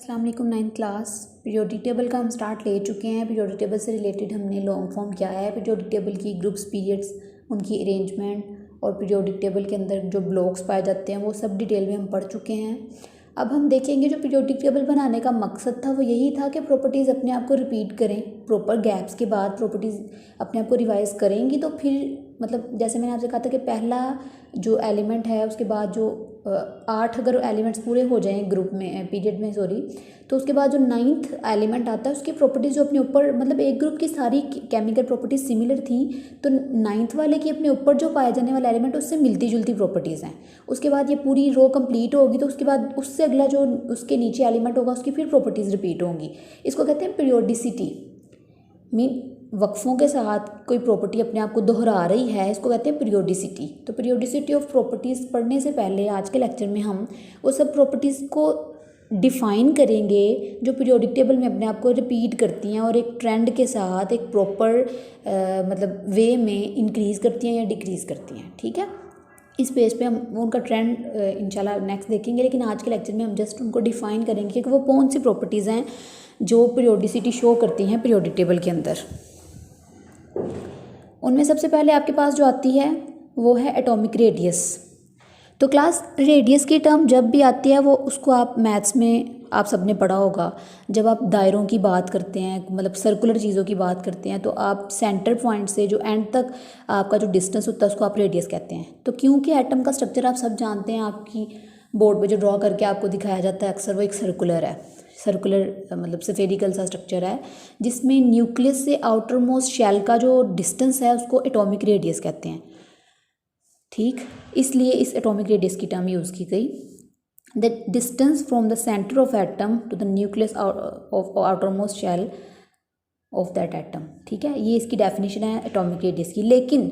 अस्सलाम वालेकुम। 9th class periodic table का हम स्टार्ट ले चुके हैं। पीरियोडिक टेबल से रिलेटेड हमने लॉन्ग फॉर्म क्या है, पीरियोडिक टेबल की ग्रुप्स, पीरियड्स, उनकी अरेंजमेंट और पीरियोडिक टेबल के अंदर जो ब्लॉक्स पाए जाते हैं वो सब डिटेल में हम पढ़ चुके हैं। अब हम देखेंगे जो पीरियोडिक टेबल बनाने का मकसद था वो यही था कि प्रॉपर्टीज़ अपने आप को रिपीट करें, प्रॉपर गैप्स के बाद प्रॉपर्टीज़ अपने आप को रिवाइज़ करेंगी तो फिर मतलब जैसे मैंने आपसे कहा था कि पहला जो एलिमेंट है उसके बाद जो 8 अगर एलिमेंट्स पूरे हो जाएं ग्रुप में पीरियड में तो उसके बाद जो 9th एलिमेंट आता है उसकी प्रॉपर्टीज़ जो अपने ऊपर मतलब एक ग्रुप की सारी केमिकल प्रॉपर्टीज़ सिमिलर थी तो 9th वाले की अपने ऊपर जो पाया जाने वाला एलिमेंट उससे मिलती जुलती प्रॉपर्टीज़ हैं। उसके बाद ये पूरी रो कंप्लीट होगी तो उसके बाद उससे अगला जो उसके नीचे एलिमेंट होगा उसकी फिर प्रॉपर्टीज़ रिपीट होंगी। इसको कहते हैं पीरियोडिसिटी। मीन वक्फों के साथ कोई प्रॉपर्टी अपने आप को दोहरा रही है, इसको कहते हैं पीरियोडिसिटी। तो पीरियोडिसिटी ऑफ प्रॉपर्टीज़ पढ़ने से पहले आज के लेक्चर में हम वो सब प्रॉपर्टीज़ को डिफ़ाइन करेंगे जो पीरियोडिक टेबल में अपने आप को रिपीट करती हैं और एक ट्रेंड के साथ एक प्रॉपर मतलब वे में इंक्रीज़ करती हैं या डिक्रीज़ करती हैं। ठीक है, इस पेज पे हम उनका ट्रेंड इंशाल्लाह नेक्स्ट देखेंगे, लेकिन आज के लेक्चर में हम जस्ट उनको डिफ़ाइन करेंगे कि वो कौन सी प्रॉपर्टीज़ हैं जो पीरियोडिसिटी शो करती हैं पीरियोडिक टेबल के अंदर। उनमें सबसे पहले आपके पास जो आती है वो है एटॉमिक रेडियस। तो क्लास रेडियस की टर्म जब भी आती है वो उसको आप मैथ्स में आप सबने पढ़ा होगा। जब आप दायरों की बात करते हैं मतलब सर्कुलर चीज़ों की बात करते हैं तो आप सेंटर पॉइंट से जो एंड तक आपका जो डिस्टेंस होता है उसको आप रेडियस कहते हैं। तो क्योंकि एटम का स्ट्रक्चर आप सब जानते हैं, आपकी बोर्ड पे जो ड्रॉ करके आपको दिखाया जाता है अक्सर वो एक सर्कुलर है, सर्कुलर मतलब स्फेरिकल सा स्ट्रक्चर है जिसमें न्यूक्लियस से आउटर मोस्ट शेल का जो डिस्टेंस है उसको एटॉमिक रेडियस कहते हैं। ठीक, इसलिए इस एटॉमिक रेडियस की टर्म यूज़ की गई। The distance from the centre of atom to the nucleus of outer most shell of that atom. ठीक है, ये इसकी डेफिनेशन है एटॉमिक रेडियस की। लेकिन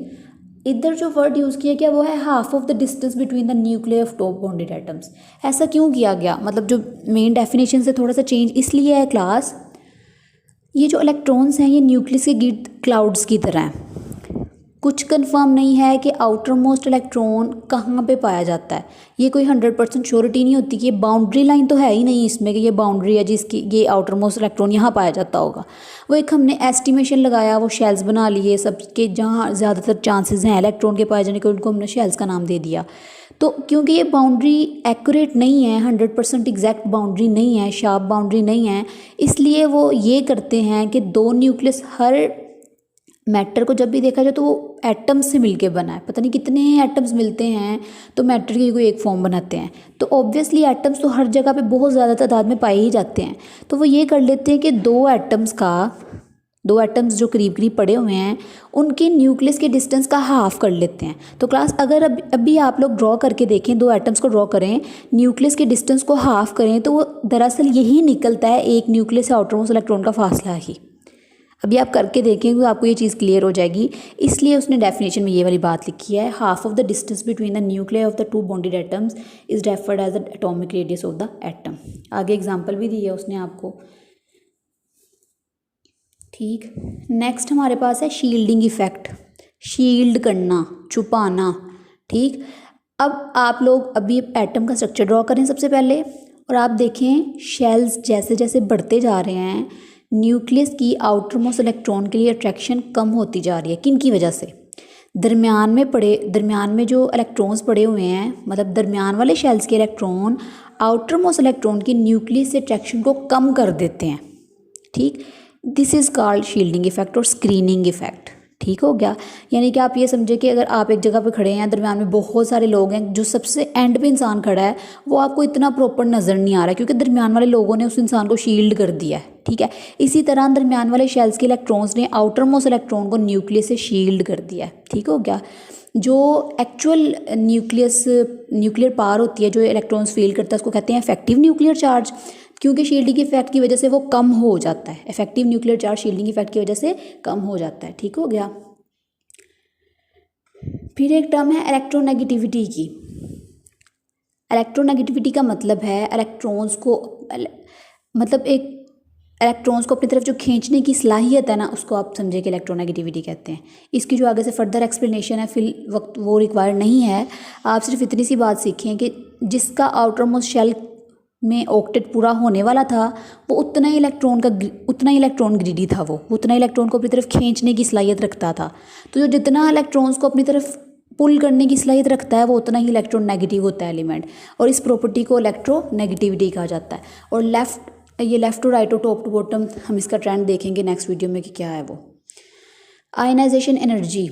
इधर जो वर्ड यूज़ किया गया वो है half of the distance between the nuclear of top bonded atoms. ऐसा क्यों किया गया, मतलब जो मेन डेफिनेशन से थोड़ा सा चेंज इसलिए है क्लास, ये जो इलेक्ट्रॉन्स हैं ये न्यूक्लियस के गिर्द क्लाउड्स की तरह हैं। कुछ कंफर्म नहीं है कि आउटर मोस्ट इलेक्ट्रॉन कहाँ पे पाया जाता है, ये कोई 100% श्योरिटी नहीं होती कि ये बाउंड्री लाइन तो है ही नहीं इसमें कि ये बाउंड्री है जिसकी ये आउटर मोस्ट इलेक्ट्रॉन यहाँ पाया जाता होगा। वो एक हमने एस्टिमेशन लगाया, वो शेल्स बना लिए सबके जहाँ ज़्यादातर चांसेस हैं इलेक्ट्रॉन के पाए जाने के, उनको हमने शेल्स का नाम दे दिया। तो क्योंकि ये बाउंड्री एक्यूरेट नहीं है, 100% एग्जैक्ट बाउंड्री नहीं है, शार्प बाउंड्री नहीं है, इसलिए वो ये करते हैं कि दो न्यूक्लियस हर मैटर को जब भी देखा जाए तो वो एटम्स से मिलके बना है। पता नहीं कितने एटम्स मिलते हैं तो मैटर की कोई एक फॉर्म बनाते हैं। तो ऑब्वियसली एटम्स तो हर जगह पे बहुत ज़्यादा तादाद में पाए ही जाते हैं। तो वो ये कर लेते हैं कि दो एटम्स जो करीब करीब पड़े हुए हैं उनके न्यूक्लियस के डिस्टेंस का हाफ कर लेते हैं। तो क्लास अगर अभी आप लोग ड्रॉ करके देखें, दो एटम्स को ड्रॉ करें, न्यूक्लियस के डिस्टेंस को हाफ करें तो वो दरअसल यही निकलता है एक न्यूक्लियस से आउटर मोस्ट इलेक्ट्रॉन का फासला ही। अभी आप करके देखें तो आपको ये चीज़ क्लियर हो जाएगी। इसलिए उसने डेफिनेशन में ये वाली बात लिखी है, half of the distance between the nuclear of the two bonded atoms is referred as the atomic radius of the atom. आगे एग्जांपल भी दी है उसने आपको। ठीक, नेक्स्ट हमारे पास है शील्डिंग इफेक्ट, शील्ड करना, छुपाना। ठीक, अब आप लोग अभी एटम का स्ट्रक्चर ड्रॉ करें सबसे पहले और आप देखें शेल्स जैसे जैसे बढ़ते जा रहे हैं न्यूक्लियस की आउटर मोस्ट इलेक्ट्रॉन के लिए अट्रैक्शन कम होती जा रही है। किन की वजह से? दरमियान में जो इलेक्ट्रॉन्स पड़े हुए हैं मतलब दरमियान वाले शेल्स के इलेक्ट्रॉन आउटर मोस्ट इलेक्ट्रॉन की न्यूक्लियस से अट्रैक्शन को कम कर देते हैं। ठीक, this is called shielding effect और स्क्रीनिंग इफेक्ट। ठीक हो गया, यानी कि आप ये समझे कि अगर आप एक जगह पे खड़े हैं, दरमियान में बहुत सारे लोग हैं, जो सबसे एंड पे इंसान खड़ा है वो आपको इतना प्रॉपर नज़र नहीं आ रहा है क्योंकि दरमियान वाले लोगों ने उस इंसान को शील्ड कर दिया है। ठीक है, इसी तरह दरमियान वाले शेल्स के इलेक्ट्रॉन्स ने आउटर मोस्ट इलेक्ट्रॉन को न्यूक्लियस से शील्ड कर दिया है। ठीक हो गया, जो एक्चुअल न्यूक्लियर पावर होती है जो इलेक्ट्रॉन्स फील करता है उसको कहते हैं इफेक्टिव न्यूक्लियर चार्ज, क्योंकि शील्डिंग इफेक्ट की वजह से वो कम हो जाता है। Effective nuclear charge shielding effect की वजह से कम हो जाता है। ठीक हो गया, फिर एक टर्म है इलेक्ट्रोनेगेटिविटी की। इलेक्ट्रोनेगेटिविटी का मतलब है इलेक्ट्रॉन्स को मतलब एक इलेक्ट्रॉन्स को अपनी तरफ जो खींचने की सलाहियत है ना उसको आप समझे कि इलेक्ट्रोनेगेटिविटी कहते हैं। इसकी जो आगे से फर्दर एक्सप्लेनेशन है फिल वक्त वो रिक्वायर्ड नहीं है। आप सिर्फ इतनी सी बात सीखें कि जिसका आउटर मोस्ट शेल में ऑक्टेट पूरा होने वाला था वो उतना ही इलेक्ट्रॉन ग्रीडी था, वो उतना इलेक्ट्रॉन को अपनी तरफ खींचने की सलाहियत रखता था। तो जो जितना इलेक्ट्रॉन्स को अपनी तरफ पुल करने की सलाहियत रखता है वो उतना ही इलेक्ट्रॉन नेगेटिव होता है एलिमेंट, और इस प्रॉपर्टी को इलेक्ट्रोनेगेटिविटी कहा जाता है। और लेफ़्ट टू राइट और टॉप टू बॉटम हम इसका ट्रेंड देखेंगे नेक्स्ट वीडियो में कि क्या है वो। आयनाइजेशन एनर्जी,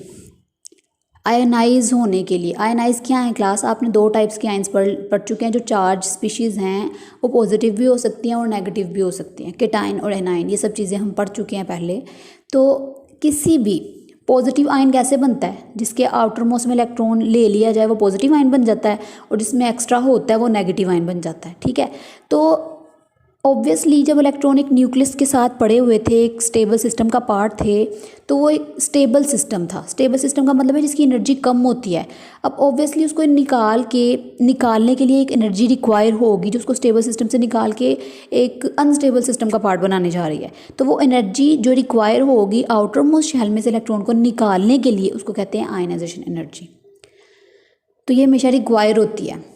आयनाइज होने के लिए, आयनाइज क्या है क्लास, आपने 2 टाइप्स के आयंस पढ़ चुके हैं। जो चार्ज स्पीशीज़ हैं वो पॉजिटिव भी हो सकती हैं और नेगेटिव भी हो सकती हैं, केटाइन और एनाइन, ये सब चीज़ें हम पढ़ चुके हैं पहले। तो किसी भी पॉजिटिव आयन कैसे बनता है, जिसके आउटर मोस्ट में इलेक्ट्रॉन ले लिया जाए वो पॉजिटिव आयन बन जाता है, और जिसमें एक्स्ट्रा होता है वो नेगेटिव आयन बन जाता है, ठीक है। तो ऑब्वियसली जब इलेक्ट्रॉन एक न्यूक्लियस के साथ पड़े हुए थे, एक स्टेबल सिस्टम का पार्ट थे, तो वो एक स्टेबल सिस्टम था। स्टेबल सिस्टम का मतलब है जिसकी एनर्जी कम होती है। अब ऑब्वियसली उसको निकालने के लिए एक एनर्जी रिक्वायर होगी जो उसको स्टेबल सिस्टम से निकाल के एक अनस्टेबल सिस्टम का पार्ट बनाने जा रही है। तो वो एनर्जी जो रिक्वायर होगी आउटर मोस्ट शेल में से इलेक्ट्रॉन को निकालने के लिए, उसको कहते हैं आयनाइजेशन एनर्जी। तो ये हमेशा रिक्वायर होती है।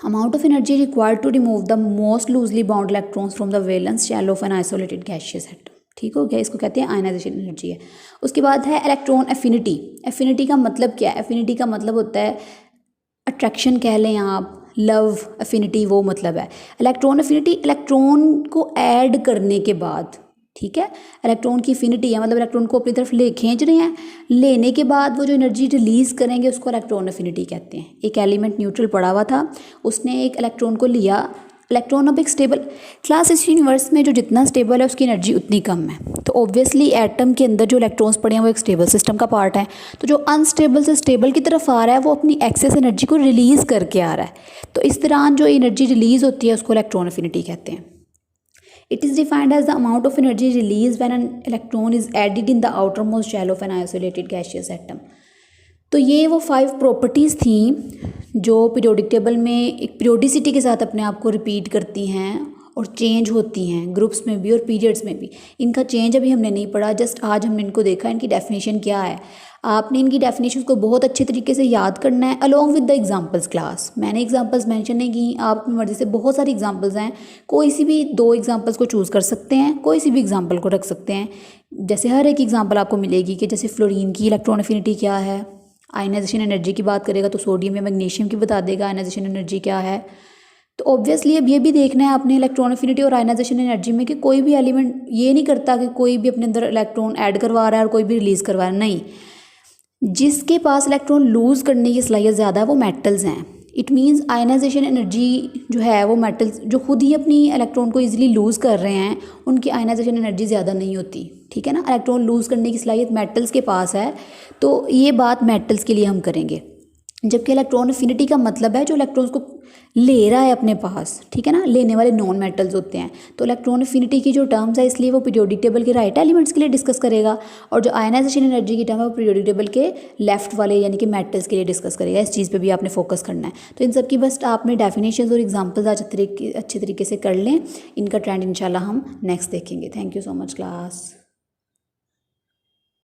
Amount of energy required to remove the most loosely bound electrons from the valence shell of an isolated gaseous atom। ठीक हो गया, इसको कहते हैं आयनाइजेशन एनर्जी है। उसके बाद है इलेक्ट्रॉन एफिनिटी। एफिनिटी का मतलब क्या है? एफिनिटी का मतलब होता है अट्रैक्शन कह लें आप, लव, एफिनिटी वो मतलब है। इलेक्ट्रॉन एफिनिटी इलेक्ट्रॉन को ऐड करने के बाद, ठीक है, इलेक्ट्रॉन की एफिनिटी है मतलब इलेक्ट्रॉन को अपनी तरफ खींच रहे हैं, लेने के बाद वो जो एनर्जी रिलीज़ करेंगे उसको इलेक्ट्रॉन एफिनिटी कहते हैं। एक एलिमेंट न्यूट्रल पड़ा हुआ था, उसने एक इलेक्ट्रॉन को लिया, इलेक्ट्रॉन अब एक स्टेबल क्लास, इस यूनिवर्स में जो जितना स्टेबल है उसकी एनर्जी उतनी कम है। तो ऑब्वियसली एटम के अंदर जो इलेक्ट्रॉन्स पड़े हैं वो एक स्टेबल सिस्टम का पार्ट है। तो जो अनस्टेबल से स्टेबल की तरफ आ रहा है वो अपनी एक्सेस एनर्जी को रिलीज़ करके आ रहा है। तो इस दौरान जो एनर्जी रिलीज़ होती है उसको इलेक्ट्रॉन एफिनिटी कहते हैं। It is defined as the amount of energy released when an electron is added in the outermost shell of an isolated gaseous atom। तो ये वो 5 प्रॉपर्टीज़ थी जो पीरियोडिक टेबल में एक पीरियोडिसिटी के साथ अपने आप को रिपीट करती हैं और चेंज होती हैं ग्रुप्स में भी और पीरियड्स में भी। इनका चेंज अभी हमने नहीं पढ़ा, जस्ट आज हमने इनको देखा, इनकी डेफिनेशन क्या है। आपने इनकी डेफिनेशन को बहुत अच्छे तरीके से याद करना है along with the examples class. मैंने एग्जांपल्स मेंशन नहीं की, आप अपनी मर्जी से बहुत सारी एग्जांपल्स हैं, कोई सी भी 2 एग्जांपल्स को चूज़ कर सकते हैं, कोई सी भी एग्जांपल को रख सकते हैं। जैसे हर एक एग्जांपल आपको मिलेगी कि जैसे फ्लोरीन की इलेक्ट्रॉन एफिनिटी क्या है, आयनाइजेशन एनर्जी की बात करेगा तो सोडियम या मैग्नीशियम की बता देगा आयनाइजेशन एनर्जी क्या है। तो ऑब्वियसली अब ये भी देखना है आपने इलेक्ट्रॉन एफिनिटी और आयनाइजेशन एनर्जी में कि कोई भी एलिमेंट ये नहीं करता कि कोई भी अपने अंदर इलेक्ट्रॉन ऐड करवा रहा है और कोई भी रिलीज़ करवा रहा है, नहीं। जिसके पास इलेक्ट्रॉन लूज़ करने की सलाहियत ज़्यादा है वो मेटल्स हैं। इट मीन्स आयनाइजेशन एनर्जी जो है वो मेटल्स जो खुद ही अपनी इलेक्ट्रॉन को इजीली लूज़ कर रहे हैं उनकी आयनाइजेशन एनर्जी ज़्यादा नहीं होती, ठीक है ना। इलेक्ट्रॉन लूज़ करने की सलाहियत मेटल्स के पास है, तो ये बात मेटल्स के लिए हम करेंगे। जबकि इलेक्ट्रॉन एफिनिटी का मतलब है जो इलेक्ट्रॉन्स को ले रहा है अपने पास, ठीक है ना, लेने वाले नॉन मेटल्स होते हैं। तो इलेक्ट्रॉन एफिनिटी की जो टर्म्स है इसलिए वो पीरियोडिक टेबल के राइट एलिमेंट्स के लिए डिस्कस करेगा, और जो आयनाइजेशन एनर्जी की टर्म है वो पीरियोडिक टेबल के लेफ्ट वाले यानी कि मेटल्स के लिए डिस्कस करेगा। इस चीज़ पे भी आपने फोकस करना है। तो इन सब की बस आपने डेफिनेशंस और एग्जांपल्स अच्छे तरीके से कर लें। इनका ट्रेंड इंशाल्लाह हम नेक्स्ट देखेंगे। Thank you so much class.